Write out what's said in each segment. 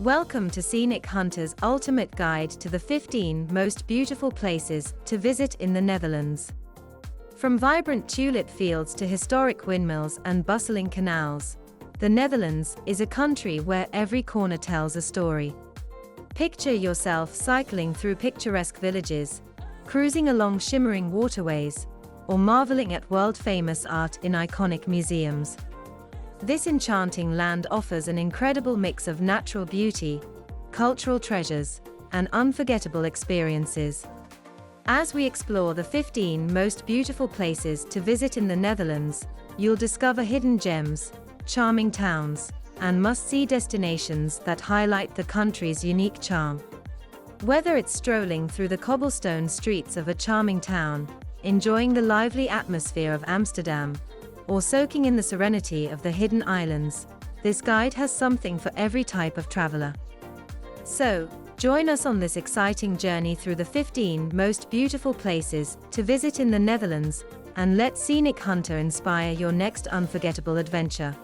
Welcome to Scenic Hunter's ultimate guide to the 15 most beautiful places to visit in the Netherlands. From vibrant tulip fields to historic windmills and bustling canals, the Netherlands is a country where every corner tells a story. Picture yourself cycling through picturesque villages, cruising along shimmering waterways, or marveling at world-famous art in iconic museums. This enchanting land offers an incredible mix of natural beauty, cultural treasures, and unforgettable experiences. As we explore the 15 most beautiful places to visit in the Netherlands, you'll discover hidden gems, charming towns, and must-see destinations that highlight the country's unique charm. Whether it's strolling through the cobblestone streets of a charming town, enjoying the lively atmosphere of Amsterdam, or soaking in the serenity of the hidden islands, this guide has something for every type of traveler. So, join us on this exciting journey through the 15 most beautiful places to visit in the Netherlands, and let Scenic Hunter inspire your next unforgettable adventure.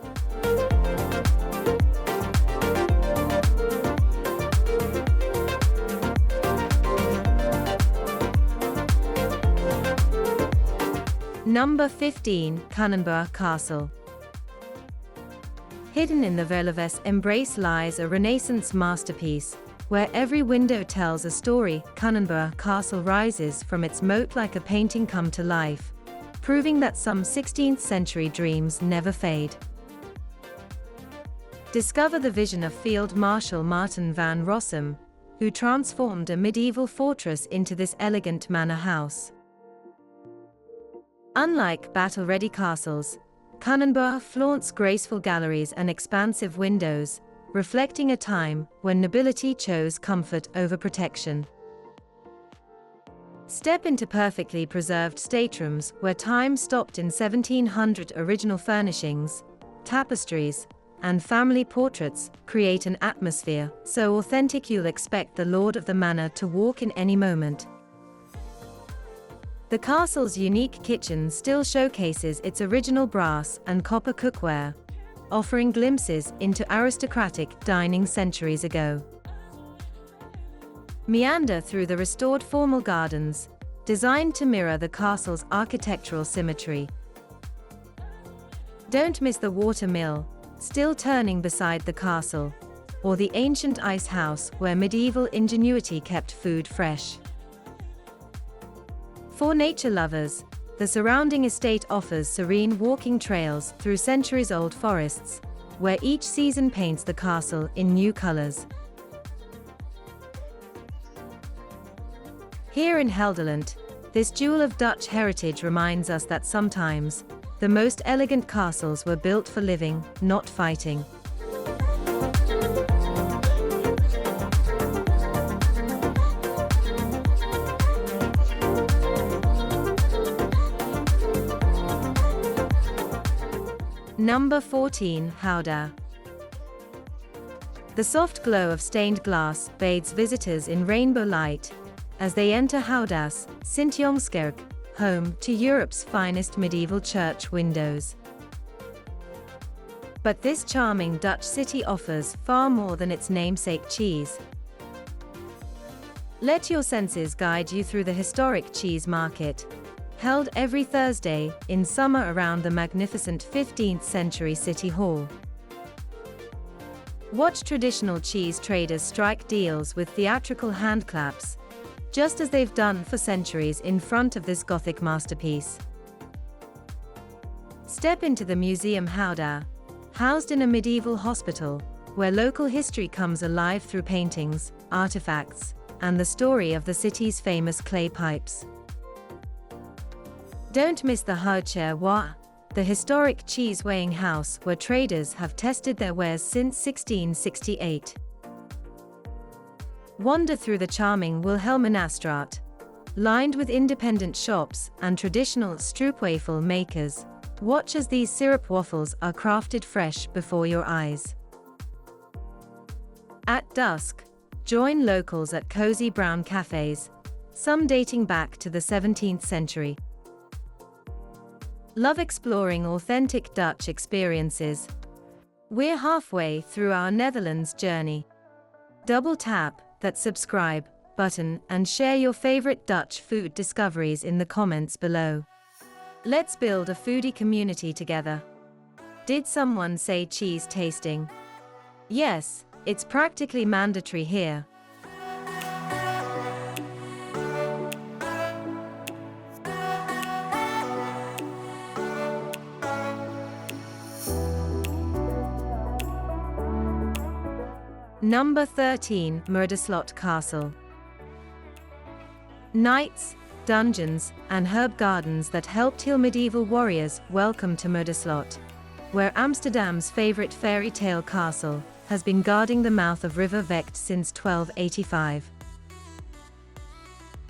Number 15, Cannenburch Castle. Hidden in the Loevestein embrace lies a Renaissance masterpiece, where every window tells a story. Cannenburch Castle rises from its moat like a painting come to life, proving that some 16th century dreams never fade. Discover the vision of Field Marshal Martin van Rossum, who transformed a medieval fortress into this elegant manor house. Unlike battle-ready castles, Cannenburch flaunts graceful galleries and expansive windows, reflecting a time when nobility chose comfort over protection. Step into perfectly preserved staterooms where time stopped in 1700. Original furnishings, tapestries, and family portraits create an atmosphere so authentic you'll expect the lord of the manor to walk in any moment. The castle's unique kitchen still showcases its original brass and copper cookware, offering glimpses into aristocratic dining centuries ago. Meander through the restored formal gardens, designed to mirror the castle's architectural symmetry. Don't miss the water mill, still turning beside the castle, or the ancient ice house where medieval ingenuity kept food fresh. For nature lovers, the surrounding estate offers serene walking trails through centuries-old forests, where each season paints the castle in new colors. Here in Gelderland, this jewel of Dutch heritage reminds us that sometimes, the most elegant castles were built for living, not fighting. Number 14, Gouda. The soft glow of stained glass bathes visitors in rainbow light as they enter Gouda's Sint-Jonskerk, home to Europe's finest medieval church windows. But this charming Dutch city offers far more than its namesake cheese. Let your senses guide you through the historic cheese market, held every Thursday in summer around the magnificent 15th century City Hall. Watch traditional cheese traders strike deals with theatrical handclaps, just as they've done for centuries in front of this Gothic masterpiece. Step into the Museum Gouda, housed in a medieval hospital, where local history comes alive through paintings, artifacts, and the story of the city's famous clay pipes. Don't miss the Huis, the historic cheese weighing house where traders have tested their wares since 1668. Wander through the charming Wilhelminastraat, lined with independent shops and traditional stroopwafel makers. Watch as these syrup waffles are crafted fresh before your eyes. At dusk, join locals at cozy brown cafes, some dating back to the 17th century. Love exploring authentic Dutch experiences? We're halfway through our Netherlands journey. Double tap that subscribe button and share your favorite Dutch food discoveries in the comments below. Let's build a foodie community together. Did someone say cheese tasting? Yes, it's practically mandatory here. Number 13, Muiderslot Castle. Knights, dungeons, and herb gardens that helped heal medieval warriors. Welcome to Muiderslot, where Amsterdam's favorite fairy tale castle has been guarding the mouth of River Vecht since 1285.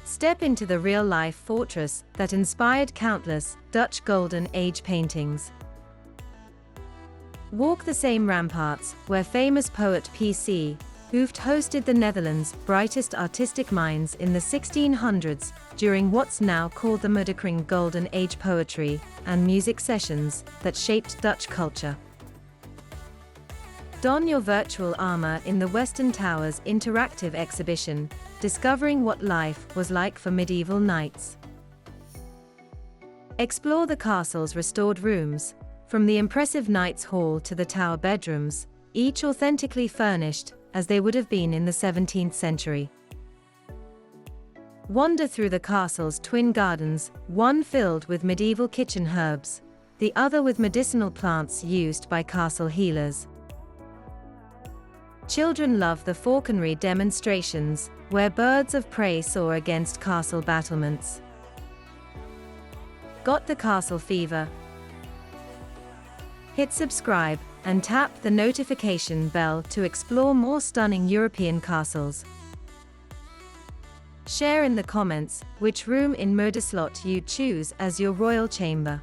Step into the real-life fortress that inspired countless Dutch Golden Age paintings. Walk the same ramparts where famous poet P.C. Hooft hosted the Netherlands' brightest artistic minds in the 1600s during what's now called the Muiderkring Golden Age poetry and music sessions that shaped Dutch culture. Don your virtual armor in the Western Tower's interactive exhibition, discovering what life was like for medieval knights. Explore the castle's restored rooms, from the impressive Knight's Hall to the tower bedrooms, each authentically furnished as they would have been in the 17th century. Wander through the castle's twin gardens, one filled with medieval kitchen herbs, the other with medicinal plants used by castle healers. Children love the falconry demonstrations, where birds of prey soar against castle battlements. Got the castle fever? Hit subscribe and tap the notification bell to explore more stunning European castles. Share in the comments which room in Muiderslot you choose as your royal chamber.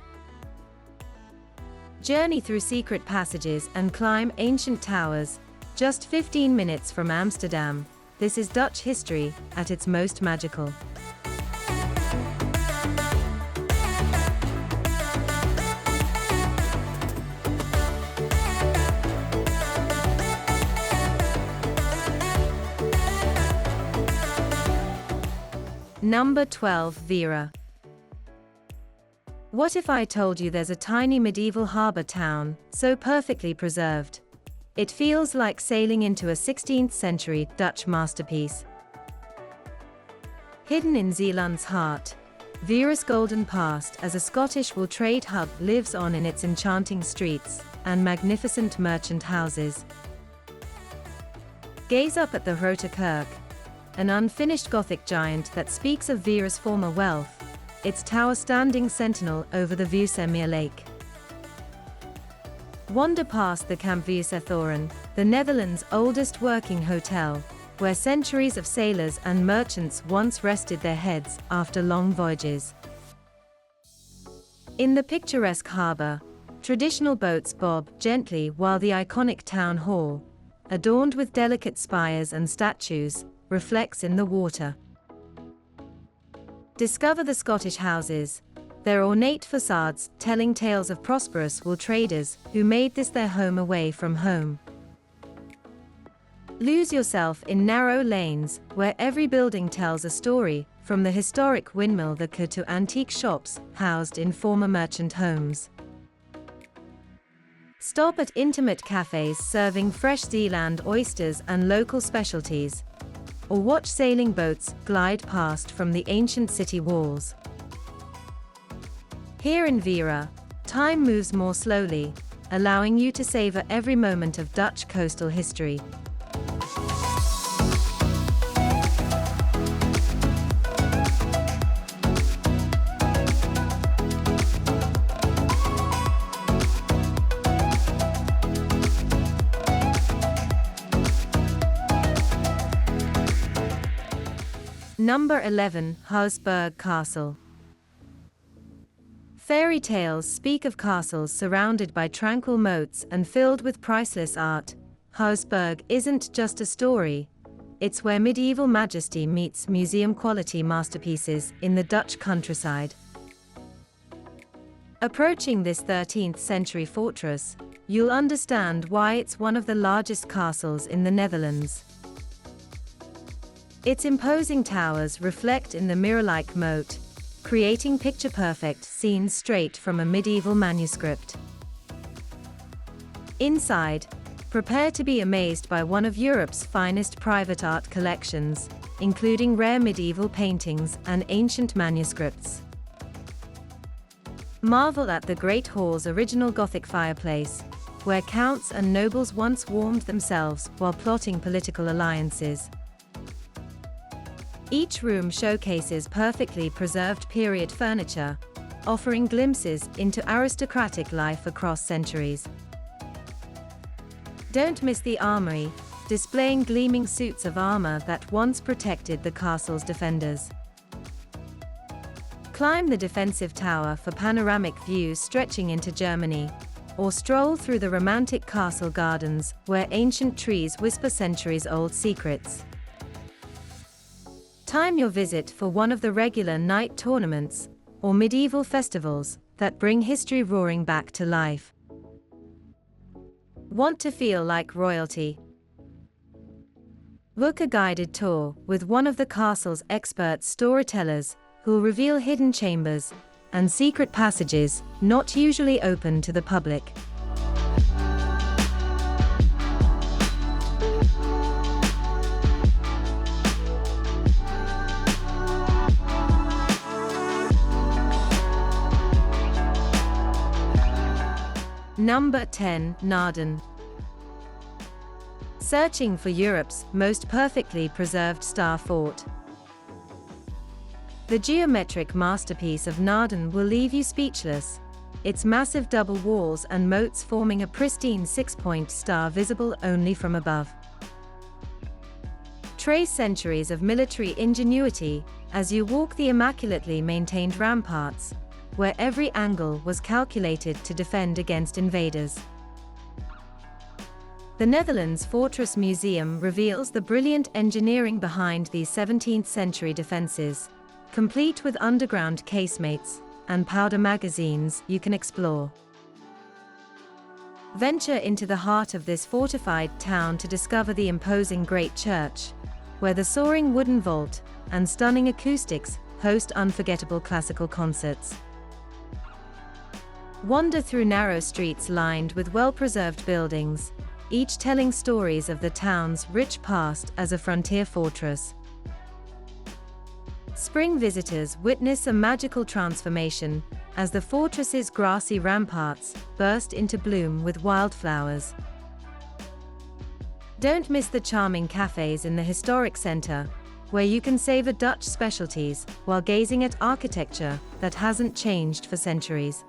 Journey through secret passages and climb ancient towers, just 15 minutes from Amsterdam. This is Dutch history at its most magical. Number 12, Veere. What if I told you there's a tiny medieval harbor town, so perfectly preserved? It feels like sailing into a 16th century Dutch masterpiece. Hidden in Zeeland's heart, Veere's golden past as a Scottish wool trade hub lives on in its enchanting streets and magnificent merchant houses. Gaze up at the Grote Kerk, an unfinished Gothic giant that speaks of Veere's former wealth, its tower standing sentinel over the Giethoorn Lake. Wander past the Kamp Giethoorn, the Netherlands' oldest working hotel, where centuries of sailors and merchants once rested their heads after long voyages. In the picturesque harbor, traditional boats bob gently while the iconic town hall, adorned with delicate spires and statues, reflects in the water. Discover the Scottish houses, their ornate facades telling tales of prosperous wool traders who made this their home away from home. Lose yourself in narrow lanes where every building tells a story, from the historic windmill to antique shops housed in former merchant homes. Stop at intimate cafes serving fresh Zeeland oysters and local specialties, or watch sailing boats glide past from the ancient city walls. Here in Veere, time moves more slowly, allowing you to savor every moment of Dutch coastal history. Number 11, Bergh Castle. Fairy tales speak of castles surrounded by tranquil moats and filled with priceless art. Bergh isn't just a story, it's where medieval majesty meets museum-quality masterpieces in the Dutch countryside. Approaching this 13th century fortress, you'll understand why it's one of the largest castles in the Netherlands. Its imposing towers reflect in the mirror-like moat, creating picture-perfect scenes straight from a medieval manuscript. Inside, prepare to be amazed by one of Europe's finest private art collections, including rare medieval paintings and ancient manuscripts. Marvel at the Great Hall's original Gothic fireplace, where counts and nobles once warmed themselves while plotting political alliances. Each room showcases perfectly preserved period furniture, offering glimpses into aristocratic life across centuries. Don't miss the armory, displaying gleaming suits of armor that once protected the castle's defenders. Climb the defensive tower for panoramic views stretching into Germany, or stroll through the romantic castle gardens where ancient trees whisper centuries-old secrets. Time your visit for one of the regular night tournaments or medieval festivals that bring history roaring back to life. Want to feel like royalty? Book a guided tour with one of the castle's expert storytellers who'll reveal hidden chambers and secret passages not usually open to the public. Number 10. Naarden. Searching for Europe's most perfectly preserved star fort. The geometric masterpiece of Naarden will leave you speechless, its massive double walls and moats forming a pristine six-point star visible only from above. Trace centuries of military ingenuity as you walk the immaculately maintained ramparts, where every angle was calculated to defend against invaders. The Netherlands Fortress Museum reveals the brilliant engineering behind these 17th-century defenses, complete with underground casemates and powder magazines you can explore. Venture into the heart of this fortified town to discover the imposing Great Church, where the soaring wooden vault and stunning acoustics host unforgettable classical concerts. Wander through narrow streets lined with well-preserved buildings, each telling stories of the town's rich past as a frontier fortress. Spring visitors witness a magical transformation as the fortress's grassy ramparts burst into bloom with wildflowers. Don't miss the charming cafes in the historic center, where you can savor Dutch specialties while gazing at architecture that hasn't changed for centuries.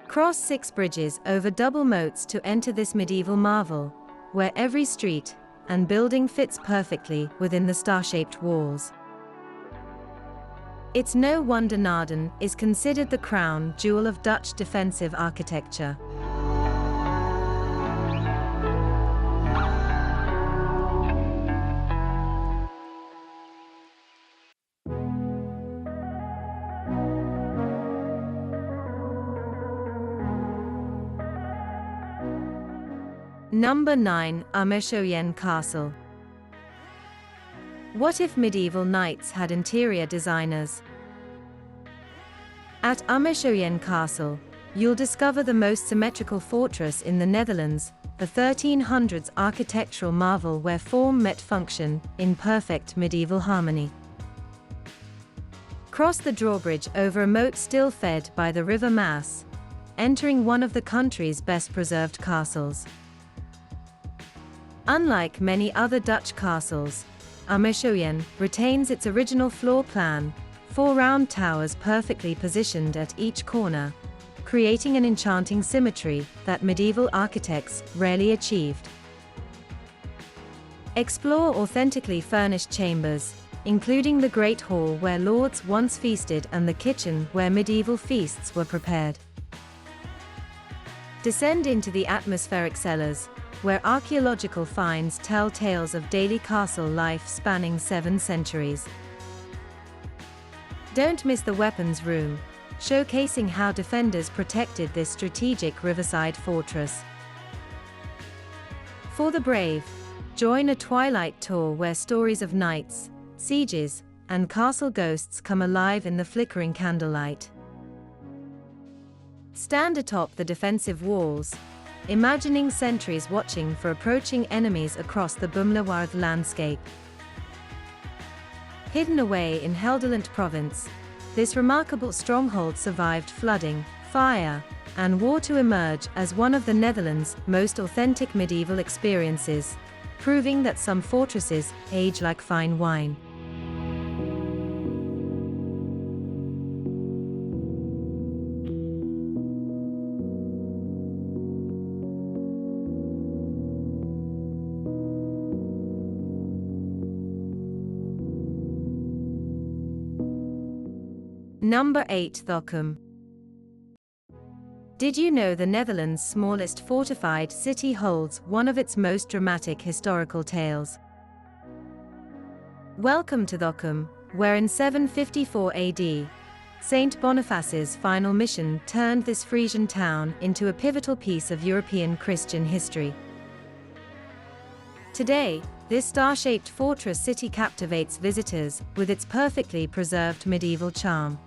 Cross 6 bridges over double moats to enter this medieval marvel, where every street and building fits perfectly within the star-shaped walls. It's no wonder Naarden is considered the crown jewel of Dutch defensive architecture. Number 9. Ammersoyen Castle. What if medieval knights had interior designers? At Ammersoyen Castle, you'll discover the most symmetrical fortress in the Netherlands, a 1300s architectural marvel where form met function in perfect medieval harmony. Cross the drawbridge over a moat still fed by the River Maas, entering one of the country's best preserved castles. Unlike many other Dutch castles, Ammersoyen retains its original floor plan, 4 round towers perfectly positioned at each corner, creating an enchanting symmetry that medieval architects rarely achieved. Explore authentically furnished chambers, including the Great Hall where lords once feasted and the kitchen where medieval feasts were prepared. Descend into the atmospheric cellars, where archaeological finds tell tales of daily castle life spanning 7 centuries. Don't miss the weapons room, showcasing how defenders protected this strategic riverside fortress. For the brave, Join a twilight tour where stories of knights, sieges, and castle ghosts come alive in the flickering candlelight. Stand atop the defensive walls, imagining sentries watching for approaching enemies across the Bumlawaard landscape. Hidden away in Gelderland province, this remarkable stronghold survived flooding, fire, and war to emerge as one of the Netherlands' most authentic medieval experiences, proving that some fortresses age like fine wine. Number 8. Dokkum. Did you know the Netherlands' smallest fortified city holds one of its most dramatic historical tales? Welcome to Dokkum, where in 754 AD, Saint Boniface's final mission turned this Frisian town into a pivotal piece of European Christian history. Today, this star-shaped fortress city captivates visitors with its perfectly preserved medieval charm.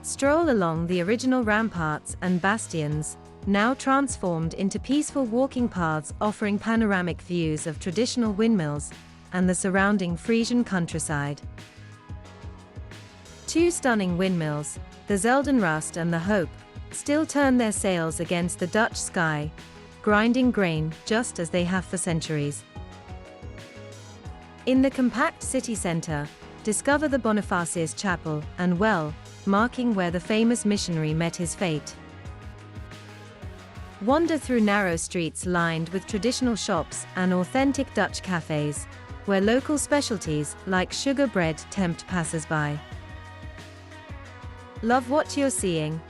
Stroll along the original ramparts and bastions, now transformed into peaceful walking paths offering panoramic views of traditional windmills and the surrounding Frisian countryside. Two stunning windmills, the Zeldenrust and the Hope, still turn their sails against the Dutch sky, grinding grain just as they have for centuries. In the compact city center, discover the Boniface's chapel and well, marking where the famous missionary met his fate. Wander through narrow streets lined with traditional shops and authentic Dutch cafes, where local specialties like sugar bread tempt passers-by. Love what you're seeing?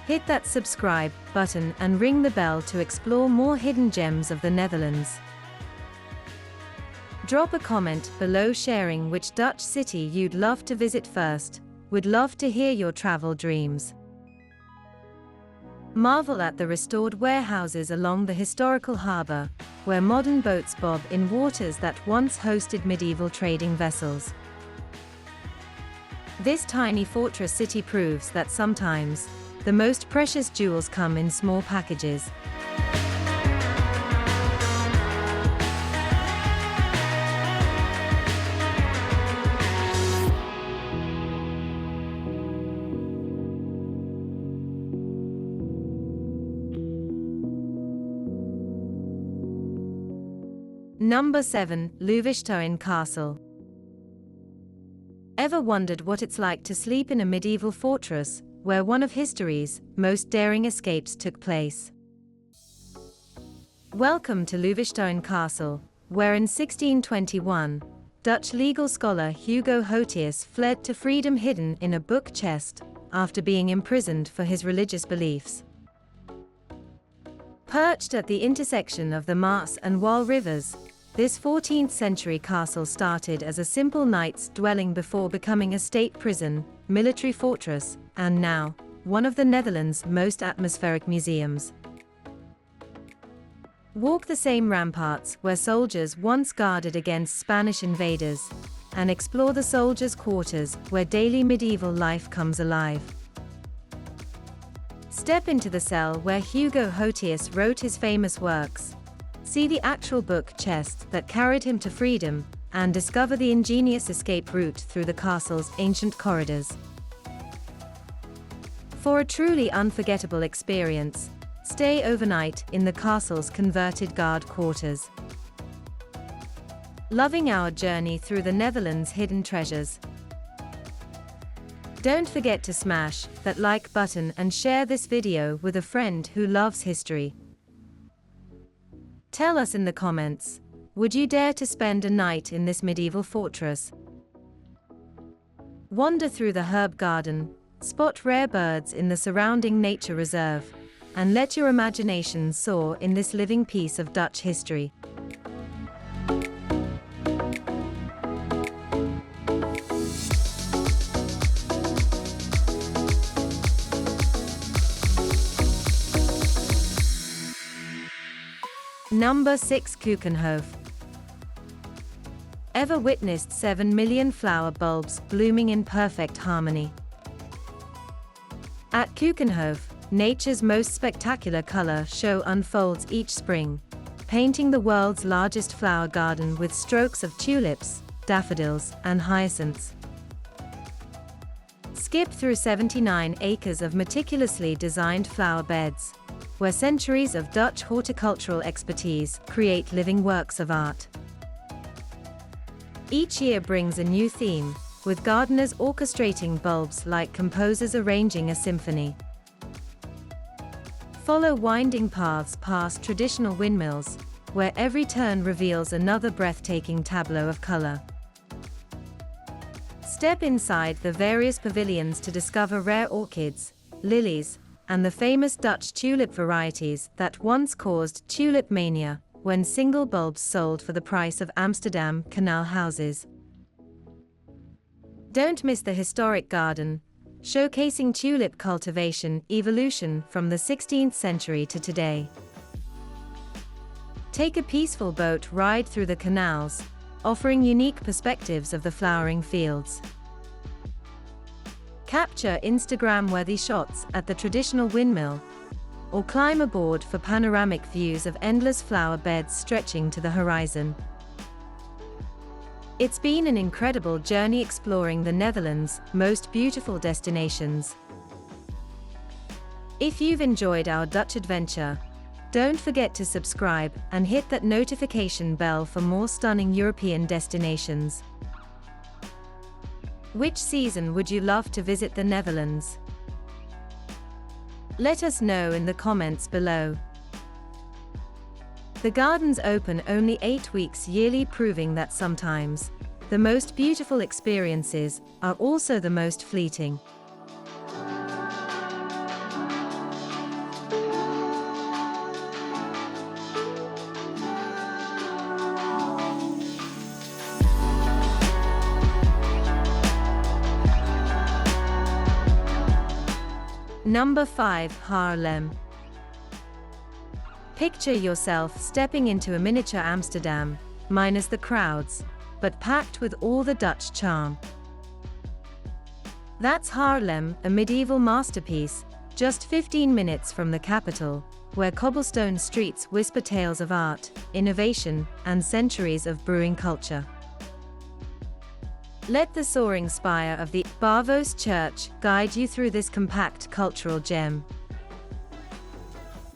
Hit that subscribe button and ring the bell to explore more hidden gems of the Netherlands. Drop a comment below sharing which Dutch city you'd love to visit first. Would love to hear your travel dreams. Marvel at the restored warehouses along the historical harbor, where modern boats bob in waters that once hosted medieval trading vessels. This tiny fortress city proves that sometimes, the most precious jewels come in small packages. Number 7. Loevestein Castle. Ever wondered what it's like to sleep in a medieval fortress, where one of history's most daring escapes took place? Welcome to Loevestein Castle, where in 1621, Dutch legal scholar Hugo Grotius fled to freedom hidden in a book chest, after being imprisoned for his religious beliefs. Perched at the intersection of the Maas and Waal rivers, this 14th-century castle started as a simple knight's dwelling before becoming a state prison, military fortress, and now, one of the Netherlands' most atmospheric museums. Walk the same ramparts where soldiers once guarded against Spanish invaders, and explore the soldiers' quarters where daily medieval life comes alive. Step into the cell where Hugo Grotius wrote his famous works. See the actual book chest that carried him to freedom, and discover the ingenious escape route through the castle's ancient corridors. For a truly unforgettable experience, stay overnight in the castle's converted guard quarters. Loving our journey through the Netherlands' hidden treasures? Don't forget to smash that like button and share this video with a friend who loves history. Tell us in the comments, would you dare to spend a night in this medieval fortress? Wander through the herb garden, spot rare birds in the surrounding nature reserve, and let your imagination soar in this living piece of Dutch history. Number 6. Keukenhof. Ever witnessed 7 million flower bulbs blooming in perfect harmony? At Keukenhof, nature's most spectacular color show unfolds each spring, painting the world's largest flower garden with strokes of tulips, daffodils, and hyacinths. Skip through 79 acres of meticulously designed flower beds, where centuries of Dutch horticultural expertise create living works of art. Each year brings a new theme, with gardeners orchestrating bulbs like composers arranging a symphony. Follow winding paths past traditional windmills, where every turn reveals another breathtaking tableau of color. Step inside the various pavilions to discover rare orchids, lilies, and the famous Dutch tulip varieties that once caused tulip mania, when single bulbs sold for the price of Amsterdam canal houses. Don't miss the historic garden, showcasing tulip cultivation evolution from the 16th century to today. Take a peaceful boat ride through the canals, offering unique perspectives of the flowering fields. Capture Instagram-worthy shots at the traditional windmill, or climb aboard for panoramic views of endless flower beds stretching to the horizon. It's been an incredible journey exploring the Netherlands' most beautiful destinations. If you've enjoyed our Dutch adventure, don't forget to subscribe and hit that notification bell for more stunning European destinations. Which season would you love to visit the Netherlands? Let us know in the comments below. The gardens open only 8 weeks yearly, proving that sometimes the most beautiful experiences are also the most fleeting. Number 5. Haarlem. Picture yourself stepping into a miniature Amsterdam, minus the crowds, but packed with all the Dutch charm. That's Haarlem, a medieval masterpiece, just 15 minutes from the capital, where cobblestone streets whisper tales of art, innovation, and centuries of brewing culture. Let the soaring spire of the Barvo's Church guide you through this compact cultural gem.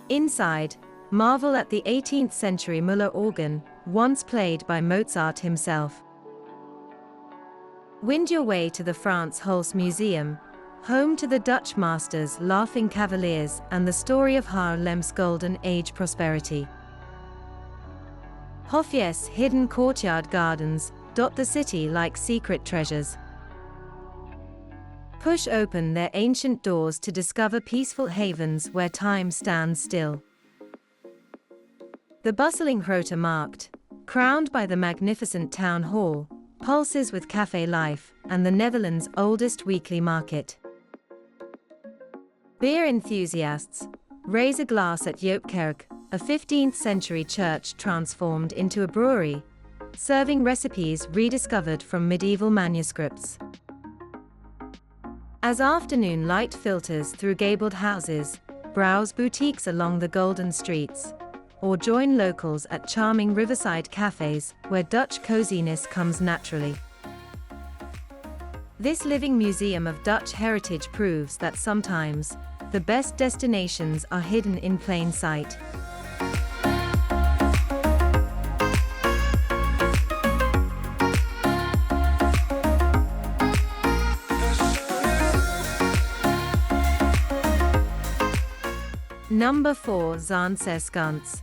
Inside, marvel at the 18th century Muller organ, once played by Mozart himself. Wind your way to the Frans Hals Museum, home to the Dutch masters' Laughing Cavaliers and the story of Haarlem's golden age prosperity. Hofjes, hidden courtyard gardens, dot the city like secret treasures. Push open their ancient doors to discover peaceful havens where time stands still. The bustling Grote Markt, crowned by the magnificent town hall, pulses with cafe life and the Netherlands' oldest weekly market. Beer enthusiasts, raise a glass at Kerk, a 15th century church transformed into a brewery, serving recipes rediscovered from medieval manuscripts. As afternoon light filters through gabled houses, browse boutiques along the golden streets, or join locals at charming riverside cafes where Dutch coziness comes naturally. This living museum of Dutch heritage proves that sometimes the best destinations are hidden in plain sight. Number 4. Zaanse Schans.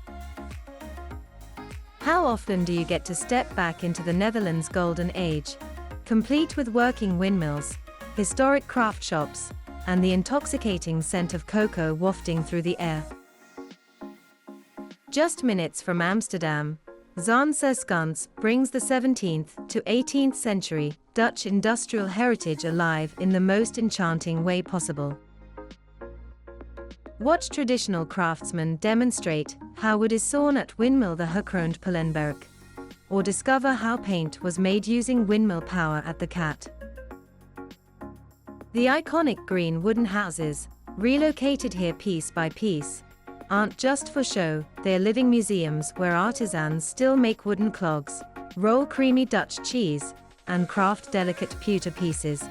How often do you get to step back into the Netherlands' golden age, complete with working windmills, historic craft shops, and the intoxicating scent of cocoa wafting through the air? Just minutes from Amsterdam, Zaanse Schans brings the 17th to 18th century Dutch industrial heritage alive in the most enchanting way possible. Watch traditional craftsmen demonstrate how wood is sawn at windmill the Bergh, or discover how paint was made using windmill power at the Cat. The iconic green wooden houses, relocated here piece by piece, aren't just for show, they're living museums where artisans still make wooden clogs, roll creamy Dutch cheese, and craft delicate pewter pieces.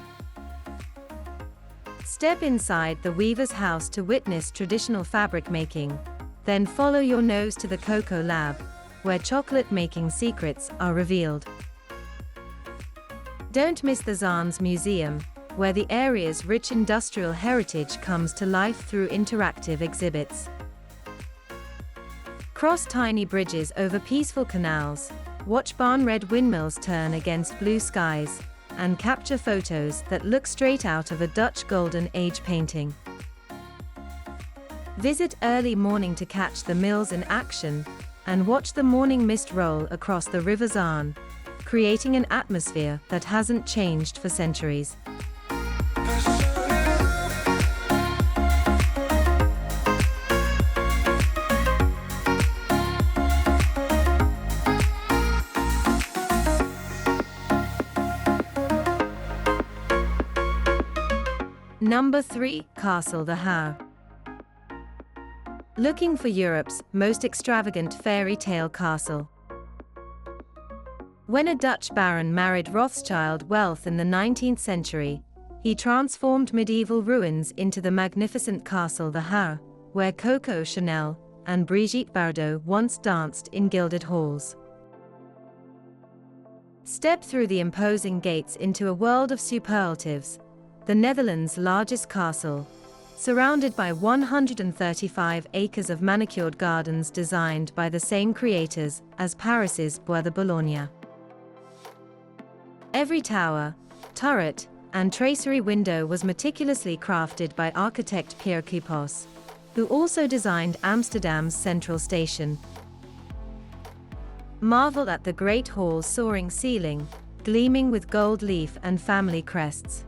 Step inside the weaver's house to witness traditional fabric making, then follow your nose to the cocoa lab, where chocolate-making secrets are revealed. Don't miss the Zaanse Museum, where the area's rich industrial heritage comes to life through interactive exhibits. Cross tiny bridges over peaceful canals, watch barn-red windmills turn against blue skies, and capture photos that look straight out of a Dutch Golden Age painting. Visit early morning to catch the mills in action, and watch the morning mist roll across the River Zaanse, creating an atmosphere that hasn't changed for centuries. Number 3. Castle the Haar. Looking for Europe's most extravagant fairy tale castle? When a Dutch baron married Rothschild wealth in the 19th century, he transformed medieval ruins into the magnificent castle the Haar, where Coco Chanel and Brigitte Bardot once danced in gilded halls. Step through the imposing gates into a world of superlatives, the Netherlands' largest castle, surrounded by 135 acres of manicured gardens designed by the same creators as Paris's Bois de Boulogne. Every tower, turret, and tracery window was meticulously crafted by architect Pierre Cuypers, who also designed Amsterdam's Central Station. Marvel at the Great Hall's soaring ceiling, gleaming with gold leaf and family crests.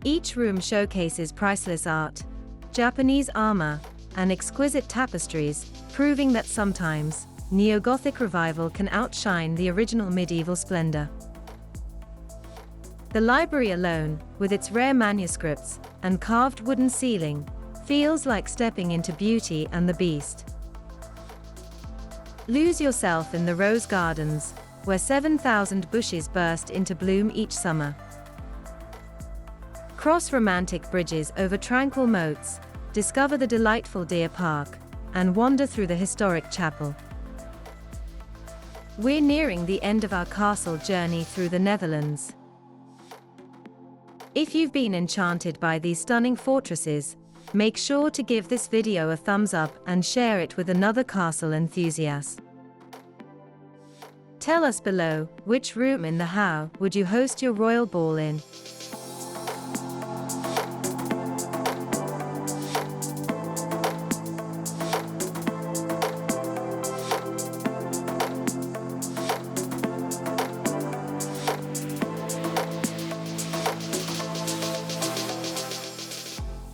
Each room showcases priceless art, Japanese armor, and exquisite tapestries, proving that sometimes, Neo-Gothic revival can outshine the original medieval splendor. The library alone, with its rare manuscripts and carved wooden ceiling, feels like stepping into Beauty and the Beast. Lose yourself in the rose gardens, where 7,000 bushes burst into bloom each summer. Cross romantic bridges over tranquil moats, discover the delightful Deer Park, and wander through the historic chapel. We're nearing the end of our castle journey through the Netherlands. If you've been enchanted by these stunning fortresses, make sure to give this video a thumbs up and share it with another castle enthusiast. Tell us below, which room in the Haar would you host your royal ball in?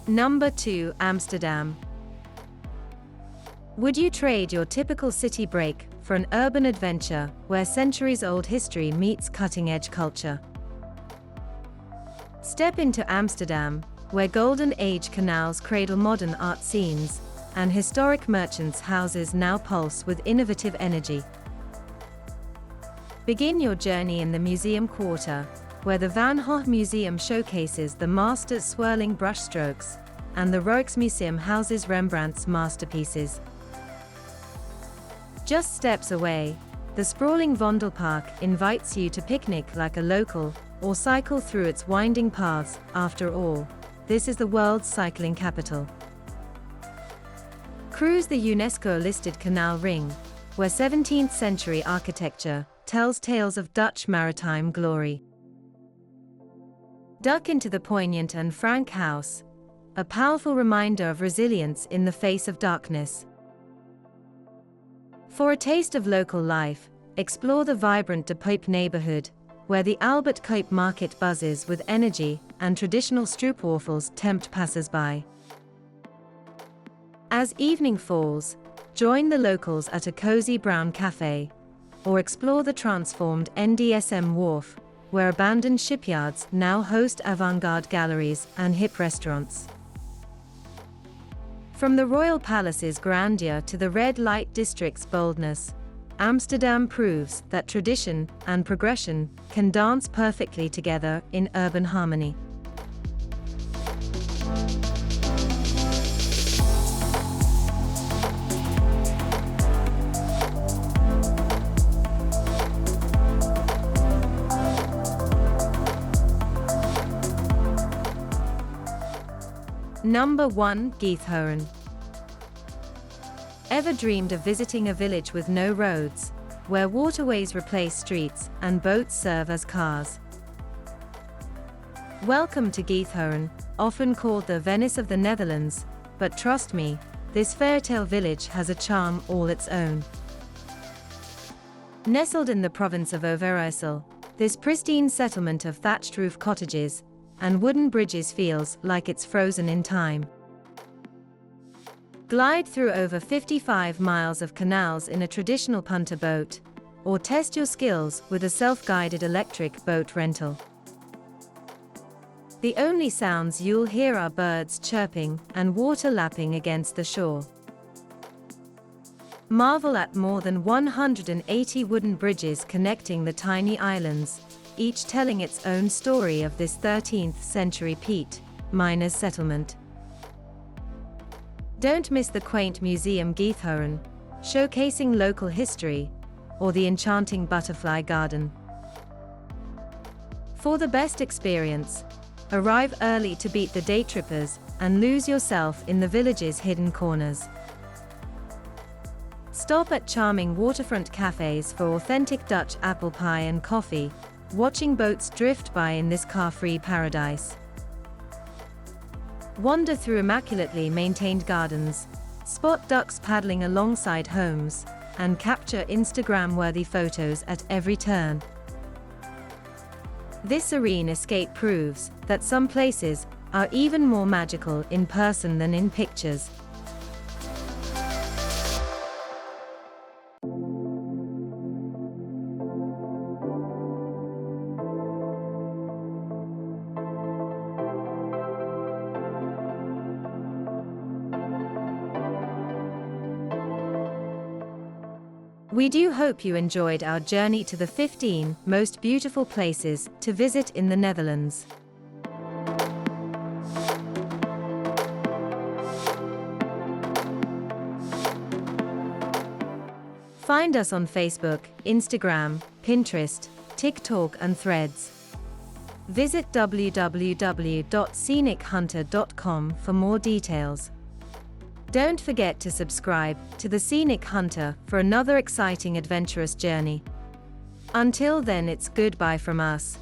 Number 2. Amsterdam. Would you trade your typical city break for an urban adventure where centuries-old history meets cutting-edge culture? Step into Amsterdam, where Golden Age canals cradle modern art scenes, and historic merchants' houses now pulse with innovative energy. Begin your journey in the Museum Quarter, where the Van Gogh Museum showcases the master's swirling brushstrokes, and the Rijksmuseum houses Rembrandt's masterpieces. Just steps away, the sprawling Vondelpark invites you to picnic like a local, or cycle through its winding paths. After all, this is the world's cycling capital. Cruise the UNESCO-listed Canal Ring, where 17th-century architecture tells tales of Dutch maritime glory. Duck into the poignant Anne Frank house, a powerful reminder of resilience in the face of darkness. For a taste of local life, explore the vibrant De Pope neighborhood, where the Albert Kuip market buzzes with energy and traditional stroopwafels tempt passers-by. As evening falls, join the locals at a cozy brown cafe, or explore the transformed NDSM Wharf, where abandoned shipyards now host avant-garde galleries and hip restaurants. From the royal palace's grandeur to the red light district's boldness, Amsterdam proves that tradition and progression can dance perfectly together in urban harmony. Number 1. Giethoorn. Ever dreamed of visiting a village with no roads, where waterways replace streets and boats serve as cars? Welcome to Giethoorn, often called the Venice of the Netherlands, but trust me, this fairytale village has a charm all its own. Nestled in the province of Overijssel, this pristine settlement of thatched roof cottages and wooden bridges feels like it's frozen in time. Glide through over 55 miles of canals in a traditional punter boat, or test your skills with a self-guided electric boat rental. The only sounds you'll hear are birds chirping and water lapping against the shore. Marvel at more than 180 wooden bridges connecting the tiny islands, each telling its own story of this 13th century peat miners' settlement. Don't miss the quaint Museum Giethoorn, showcasing local history, or the enchanting butterfly garden. For the best experience, arrive early to beat the day trippers and lose yourself in the village's hidden corners. Stop at charming waterfront cafes for authentic Dutch apple pie and coffee, watching boats drift by in this car-free paradise. Wander through immaculately maintained gardens, spot ducks paddling alongside homes, and capture Instagram-worthy photos at every turn. This serene escape proves that some places are even more magical in person than in pictures. We do hope you enjoyed our journey to the 15 most beautiful places to visit in the Netherlands. Find us on Facebook, Instagram, Pinterest, TikTok and Threads. Visit www.scenichunter.com for more details. Don't forget to subscribe to the Scenic Hunter for another exciting adventurous journey. Until then, it's goodbye from us.